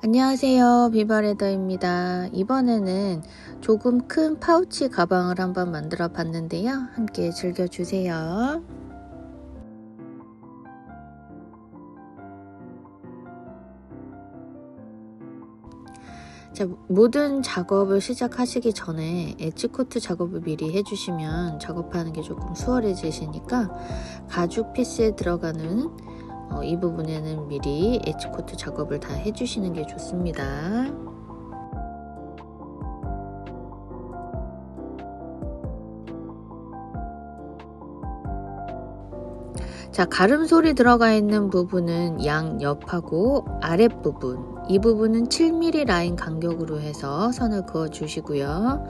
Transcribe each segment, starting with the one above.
안녕하세요, 비버레더입니다. 이번에는 조금 큰 파우치 가방을 한번 만들어 봤는데요. 함께 즐겨주세요. 자, 모든 작업을 시작하시기 전에 엣지코트 작업을 미리 해주시면 작업하는 게 조금 수월해지시니까 가죽 피스에 들어가는 이 부분에는 미리 엣지코트 작업을 다 해주시는 게 좋습니다. 자, 가름솔이 들어가 있는 부분은 양옆하고 아랫부분, 이 부분은 7mm 라인 간격으로 해서 선을 그어 주시고요.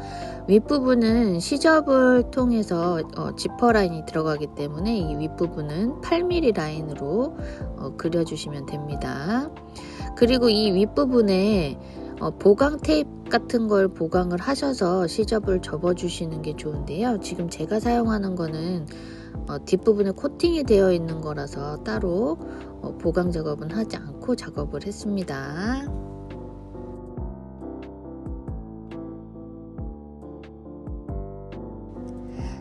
윗부분은 시접을 통해서 지퍼 라인이 들어가기 때문에 이 윗부분은 8mm 라인으로 그려주시면 됩니다. 그리고 이 윗부분에 보강 테이프 같은 걸 보강을 하셔서 시접을 접어 주시는 게 좋은데요. 지금 제가 사용하는 거는 뒷부분에 코팅이 되어 있는 거라서 따로 보강 작업은 하지 않고 작업을 했습니다.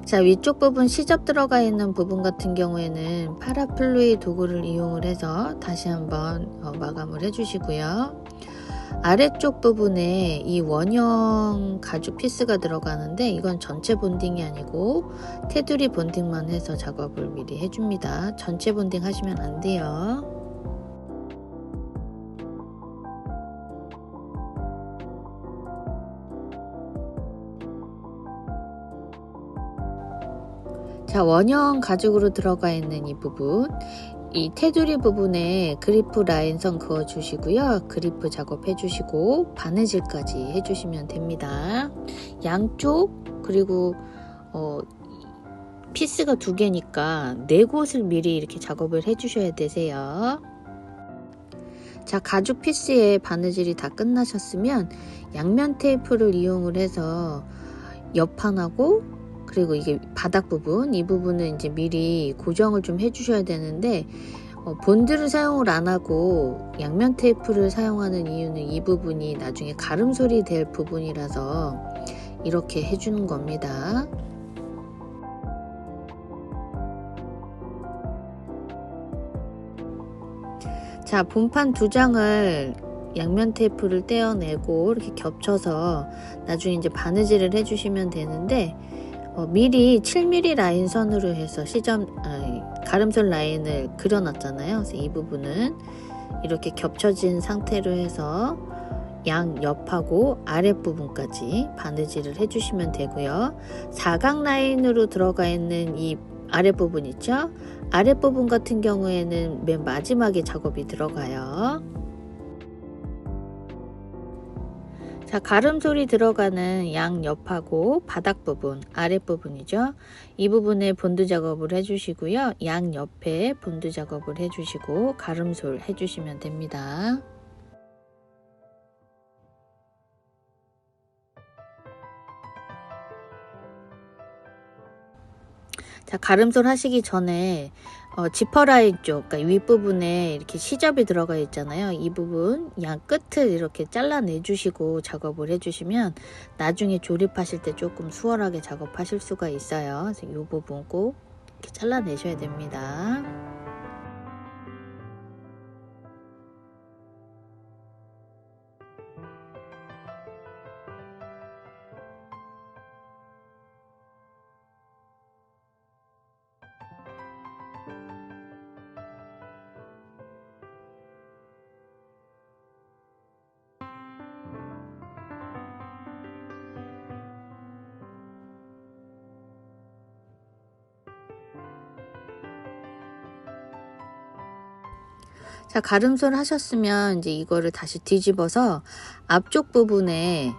자, 위쪽 부분 시접 들어가 있는 부분 같은 경우에는 파라플루이 도구를 이용을 해서 다시 한번 마감을 해 주시고요. 아래쪽 부분에 이 원형 가죽 피스가 들어가는데 이건 전체 본딩이 아니고 테두리 본딩만 해서 작업을 미리 해줍니다. 전체 본딩 하시면 안 돼요. 자, 원형 가죽으로 들어가 있는 이 부분, 이 테두리 부분에 그리프 라인 선 그어 주시고요. 그리프 작업해 주시고 바느질까지 해 주시면 됩니다. 양쪽 그리고 피스가 2개니까 4곳을 미리 이렇게 작업을 해 주셔야 되세요. 자, 가죽 피스의 바느질이 다 끝나셨으면 양면 테이프를 이용을 해서 옆판하고 그리고 이게 바닥 부분, 이 부분은 이제 미리 고정을 좀 해주셔야 되는데 본드를 사용을 안 하고 양면 테이프를 사용하는 이유는 이 부분이 나중에 가름솔이 될 부분이라서 이렇게 해주는 겁니다. 자, 본판 2장을 양면 테이프를 떼어내고 이렇게 겹쳐서 나중에 이제 바느질을 해주시면 되는데 미리 7mm 라인 선으로 해서 가름솔 라인을 그려놨잖아요. 그래서 이 부분은 이렇게 겹쳐진 상태로 해서 양옆하고 아랫부분까지 바느질을 해주시면 되고요. 사각 라인으로 들어가 있는 이 아랫부분 있죠? 아랫부분 같은 경우에는 맨 마지막에 작업이 들어가요. 자, 가름솔이 들어가는 양옆하고 바닥 부분, 아랫부분이죠. 이 부분에 본드 작업을 해주시고요. 양옆에 본드 작업을 해주시고 가름솔 해주시면 됩니다. 자, 가름솔 하시기 전에 지퍼 라인 쪽, 그러니까 윗부분에 이렇게 시접이 들어가 있잖아요. 이 부분 양 끝을 이렇게 잘라내 주시고 작업을 해주시면 나중에 조립하실 때 조금 수월하게 작업하실 수가 있어요. 그래서 이 부분 꼭 이렇게 잘라내셔야 됩니다. 자, 가름솔 하셨으면 이제 이거를 다시 뒤집어서 앞쪽 부분에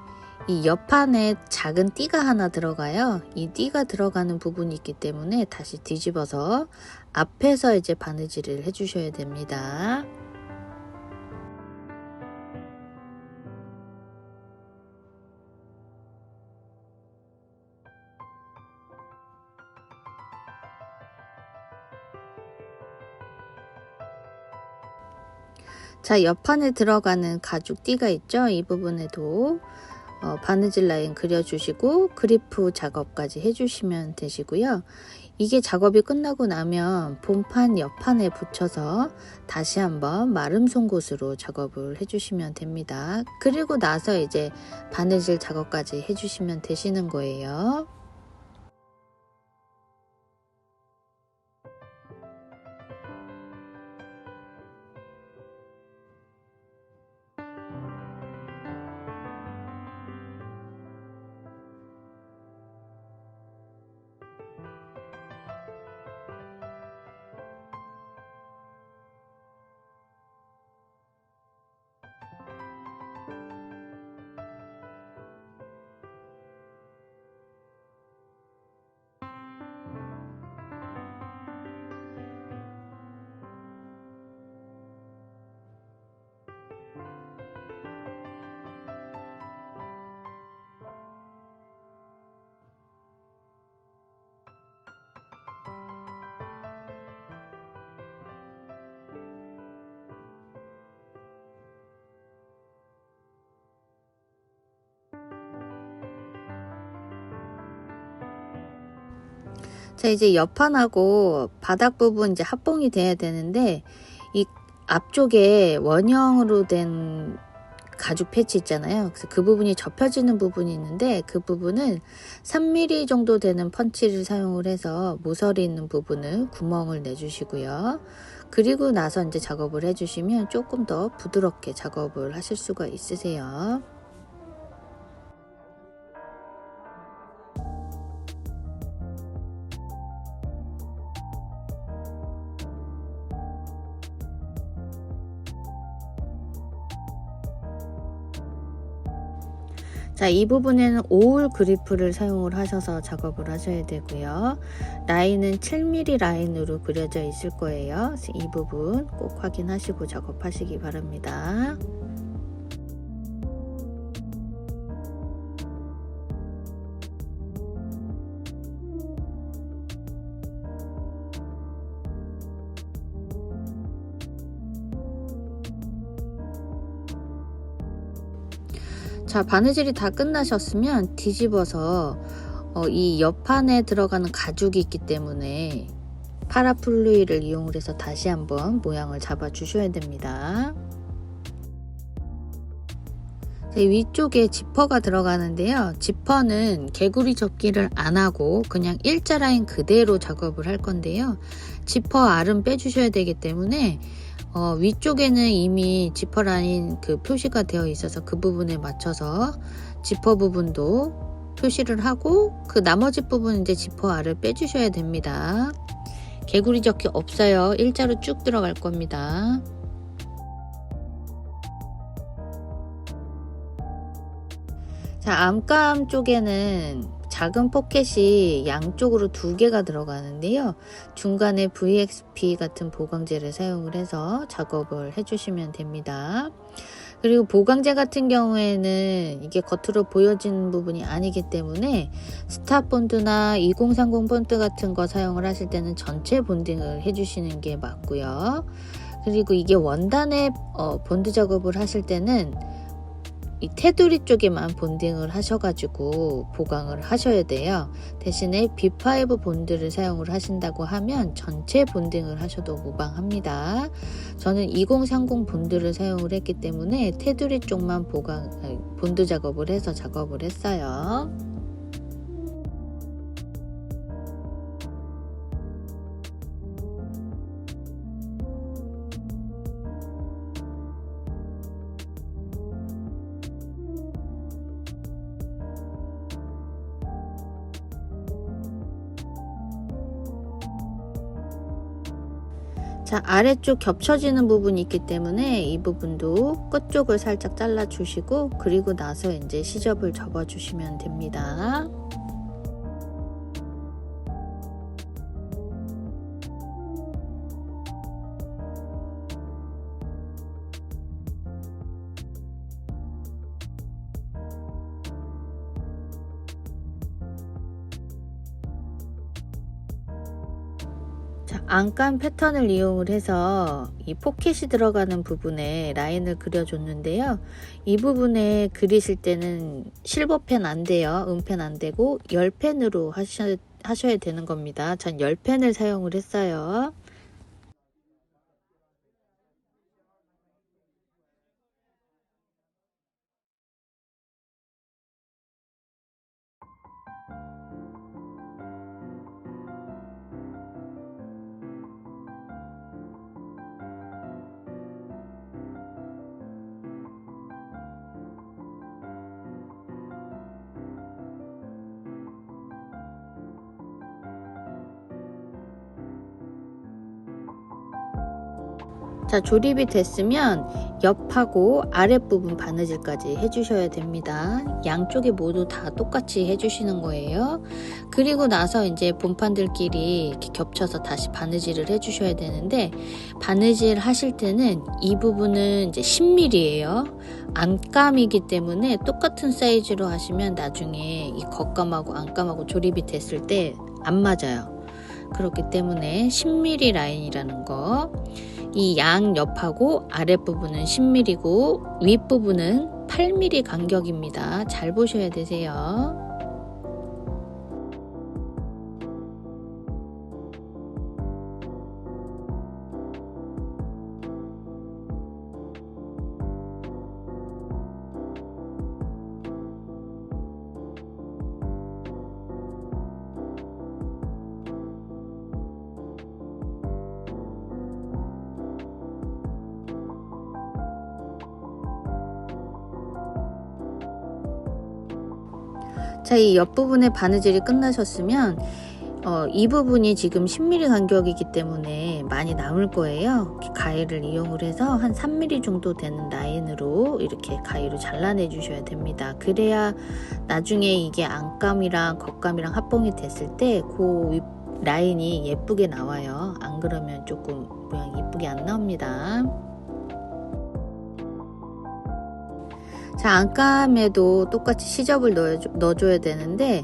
이 옆판에 작은 띠가 하나 들어가요. 이 띠가 들어가는 부분이 있기 때문에 다시 뒤집어서 앞에서 이제 바느질을 해 주셔야 됩니다. 자, 옆판에 들어가는 가죽 띠가 있죠? 이 부분에도 바느질 라인 그려주시고 그리프 작업까지 해주시면 되시고요. 이게 작업이 끝나고 나면 본판 옆판에 붙여서 다시 한번 마름 송곳으로 작업을 해주시면 됩니다. 그리고 나서 이제 바느질 작업까지 해주시면 되시는 거예요. 자, 이제 옆판하고 바닥 부분 이제 합봉이 돼야 되는데, 이 앞쪽에 원형으로 된 가죽 패치 있잖아요. 그래서 그 부분이 접혀지는 부분이 있는데, 그 부분은 3mm 정도 되는 펀치를 사용을 해서 모서리 있는 부분을 구멍을 내주시고요. 그리고 나서 이제 작업을 해주시면 조금 더 부드럽게 작업을 하실 수가 있으세요. 자, 이 부분에는 오울 그리프를 사용을 하셔서 작업을 하셔야 되고요. 라인은 7mm 라인으로 그려져 있을 거예요. 그래서 이 부분 꼭 확인하시고 작업하시기 바랍니다. 자, 바느질이 다 끝나셨으면 뒤집어서 이 옆판에 들어가는 가죽이 있기 때문에 파라플루이를 이용을 해서 다시 한번 모양을 잡아 주셔야 됩니다. 위쪽에 지퍼가 들어가는데요. 지퍼는 개구리 접기를 안 하고 그냥 일자 라인 그대로 작업을 할 건데요. 지퍼 알은 빼주셔야 되기 때문에 위쪽에는 이미 지퍼 라인 그 표시가 되어 있어서 그 부분에 맞춰서 지퍼 부분도 표시를 하고, 그 나머지 부분 이제 지퍼 알을 빼주셔야 됩니다. 개구리 접기 없어요. 일자로 쭉 들어갈 겁니다. 자, 암감 쪽에는 작은 포켓이 양쪽으로 2개가 들어가는데요. 중간에 VXP 같은 보강제를 사용을 해서 작업을 해주시면 됩니다. 그리고 보강제 같은 경우에는 이게 겉으로 보여지는 부분이 아니기 때문에 스탑 본드나 2030 본드 같은 거 사용을 하실 때는 전체 본딩을 해주시는 게 맞고요. 그리고 이게 원단에 본드 작업을 하실 때는 이 테두리 쪽에만 본딩을 하셔가지고 보강을 하셔야 돼요. 대신에 B5 본드를 사용을 하신다고 하면 전체 본딩을 하셔도 무방합니다. 저는 2030 본드를 사용을 했기 때문에 테두리 쪽만 본드 작업을 해서 작업을 했어요. 자, 아래쪽 겹쳐지는 부분이 있기 때문에 이 부분도 끝쪽을 살짝 잘라 주시고, 그리고 나서 이제 시접을 접어 주시면 됩니다. 자, 안감 패턴을 이용을 해서 이 포켓이 들어가는 부분에 라인을 그려줬는데요. 이 부분에 그리실 때는 실버펜 안 돼요. 은펜 안 되고 열펜으로 하셔야 되는 겁니다. 전 열펜을 사용을 했어요. 자, 조립이 됐으면 옆하고 아랫부분 바느질까지 해주셔야 됩니다. 양쪽에 모두 다 똑같이 해주시는 거예요. 그리고 나서 이제 본판들끼리 이렇게 겹쳐서 다시 바느질을 해주셔야 되는데, 바느질 하실 때는 이 부분은 이제 10mm예요. 안감이기 때문에 똑같은 사이즈로 하시면 나중에 이 겉감하고 안감하고 조립이 됐을 때 안 맞아요. 그렇기 때문에 10mm 라인이라는 거, 이 양 옆하고 아랫부분은 10mm고 윗부분은 8mm 간격입니다. 잘 보셔야 되세요. 자, 이 옆부분의 바느질이 끝나셨으면 이 부분이 지금 10mm 간격이기 때문에 많이 남을 거예요. 가위를 이용을 해서 한 3mm 정도 되는 라인으로 이렇게 가위로 잘라내 주셔야 됩니다. 그래야 나중에 이게 안감이랑 겉감이랑 합봉이 됐을 때 그 라인이 예쁘게 나와요. 안 그러면 조금 모양이 예쁘게 안 나옵니다. 자, 안감에도 똑같이 시접을 넣어줘야 되는데,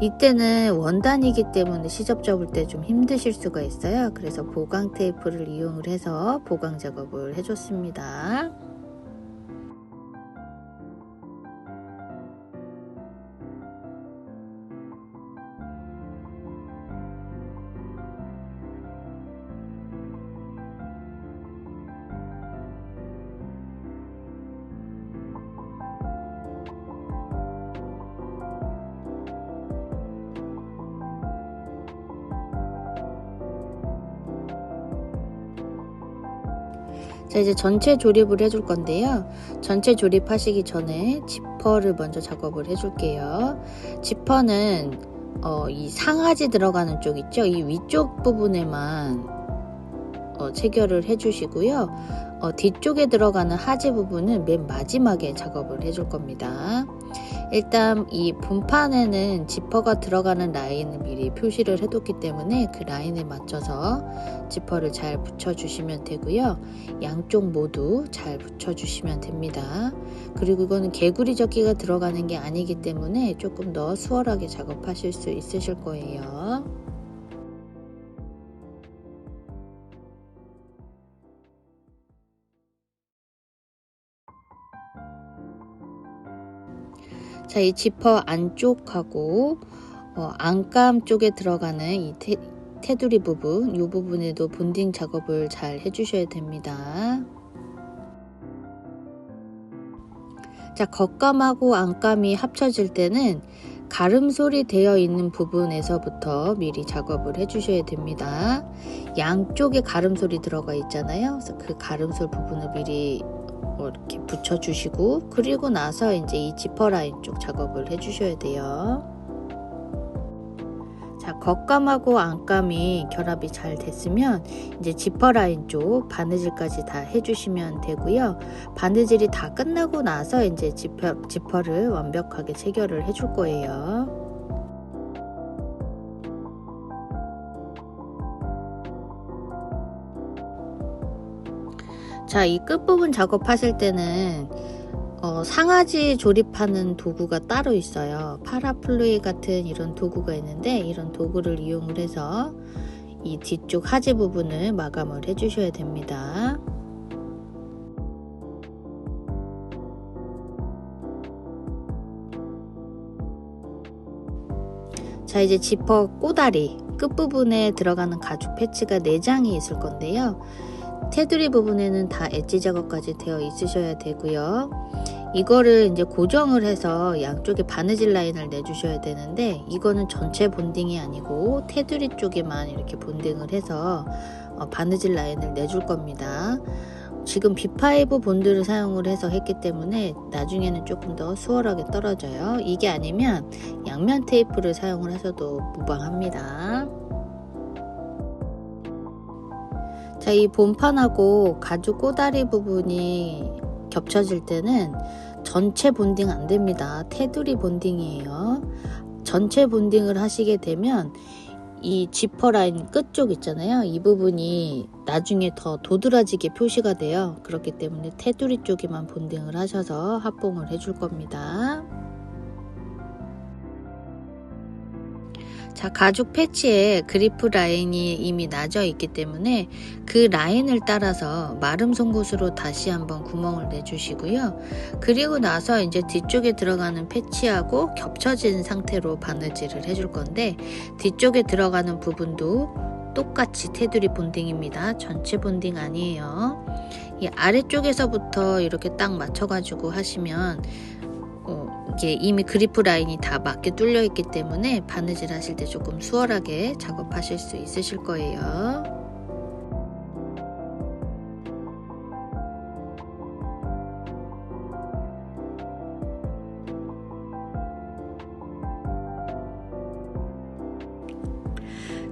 이때는 원단이기 때문에 시접 접을 때 좀 힘드실 수가 있어요. 그래서 보강 테이프를 이용을 해서 보강 작업을 해줬습니다. 자, 이제 전체 조립을 해줄 건데요. 전체 조립하시기 전에 지퍼를 먼저 작업을 해줄게요. 지퍼는 이 상하지 들어가는 쪽 있죠? 이 위쪽 부분에만 체결을 해주시고요. 뒤쪽에 들어가는 하지 부분은 맨 마지막에 작업을 해줄 겁니다. 일단 이 본판에는 지퍼가 들어가는 라인을 미리 표시를 해뒀기 때문에 그 라인에 맞춰서 지퍼를 잘 붙여주시면 되고요. 양쪽 모두 잘 붙여주시면 됩니다. 그리고 이거는 개구리 접기가 들어가는 게 아니기 때문에 조금 더 수월하게 작업하실 수 있으실 거예요. 자, 이 지퍼 안쪽하고 안감 쪽에 들어가는 이 테두리 부분, 이 부분에도 본딩 작업을 잘 해주셔야 됩니다. 자, 겉감하고 안감이 합쳐질 때는 가름솔이 되어 있는 부분에서부터 미리 작업을 해주셔야 됩니다. 양쪽에 가름솔이 들어가 있잖아요. 그래서 그 가름솔 부분을 미리 이렇게 붙여주시고, 그리고 나서 이제 이 지퍼 라인 쪽 작업을 해주셔야 돼요. 자, 겉감하고 안감이 결합이 잘 됐으면 이제 지퍼 라인 쪽 바느질까지 다 해주시면 되고요. 바느질이 다 끝나고 나서 이제 지퍼를 완벽하게 체결을 해줄 거예요. 자, 이 끝부분 작업하실 때는 상하지 조립하는 도구가 따로 있어요. 파라플루이 같은 이런 도구가 있는데, 이런 도구를 이용을 해서 이 뒤쪽 하지 부분을 마감을 해주셔야 됩니다. 자, 이제 지퍼 꼬다리 끝부분에 들어가는 가죽 패치가 4장이 있을 건데요. 테두리 부분에는 다 엣지 작업까지 되어 있으셔야 되고요. 이거를 이제 고정을 해서 양쪽에 바느질 라인을 내주셔야 되는데, 이거는 전체 본딩이 아니고 테두리 쪽에만 이렇게 본딩을 해서 바느질 라인을 내줄 겁니다. 지금 B5 본드를 사용을 해서 했기 때문에 나중에는 조금 더 수월하게 떨어져요. 이게 아니면 양면 테이프를 사용을 하셔도 무방합니다. 자, 이 본판하고 가죽 꼬다리 부분이 겹쳐질 때는 전체 본딩 안 됩니다. 테두리 본딩이에요. 전체 본딩을 하시게 되면 이 지퍼 라인 끝쪽 있잖아요. 이 부분이 나중에 더 도드라지게 표시가 돼요. 그렇기 때문에 테두리 쪽에만 본딩을 하셔서 합봉을 해줄 겁니다. 자, 가죽 패치에 그리프 라인이 이미 나져 있기 때문에 그 라인을 따라서 마름 송곳으로 다시 한번 구멍을 내주시고요. 그리고 나서 이제 뒤쪽에 들어가는 패치하고 겹쳐진 상태로 바느질을 해줄 건데, 뒤쪽에 들어가는 부분도 똑같이 테두리 본딩입니다. 전체 본딩 아니에요. 이 아래쪽에서부터 이렇게 딱 맞춰가지고 하시면 이게 이미 그리프 라인이 다 맞게 뚫려 있기 때문에 바느질 하실 때 조금 수월하게 작업하실 수 있으실 거예요.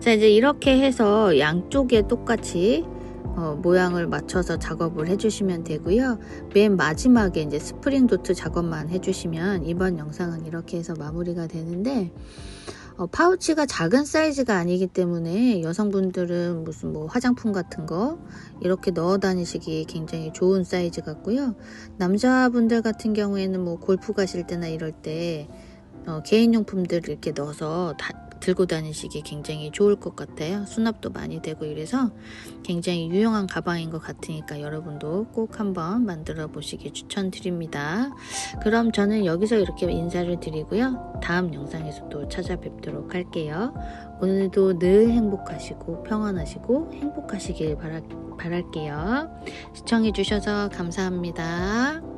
자, 이제 이렇게 해서 양쪽에 똑같이 모양을 맞춰서 작업을 해주시면 되고요. 맨 마지막에 이제 스프링 도트 작업만 해주시면 이번 영상은 이렇게 해서 마무리가 되는데, 파우치가 작은 사이즈가 아니기 때문에 여성분들은 무슨 뭐 화장품 같은 거 이렇게 넣어 다니시기 굉장히 좋은 사이즈 같고요. 남자분들 같은 경우에는 뭐 골프 가실 때나 이럴 때 개인용품들 이렇게 넣어서 들고 다니시기 굉장히 좋을 것 같아요. 수납도 많이 되고 이래서 굉장히 유용한 가방인 것 같으니까 여러분도 꼭 한번 만들어 보시기 추천드립니다. 그럼 저는 여기서 이렇게 인사를 드리고요. 다음 영상에서 또 찾아뵙도록 할게요. 오늘도 늘 행복하시고 평안하시고 행복하시길 바랄게요. 시청해 주셔서 감사합니다.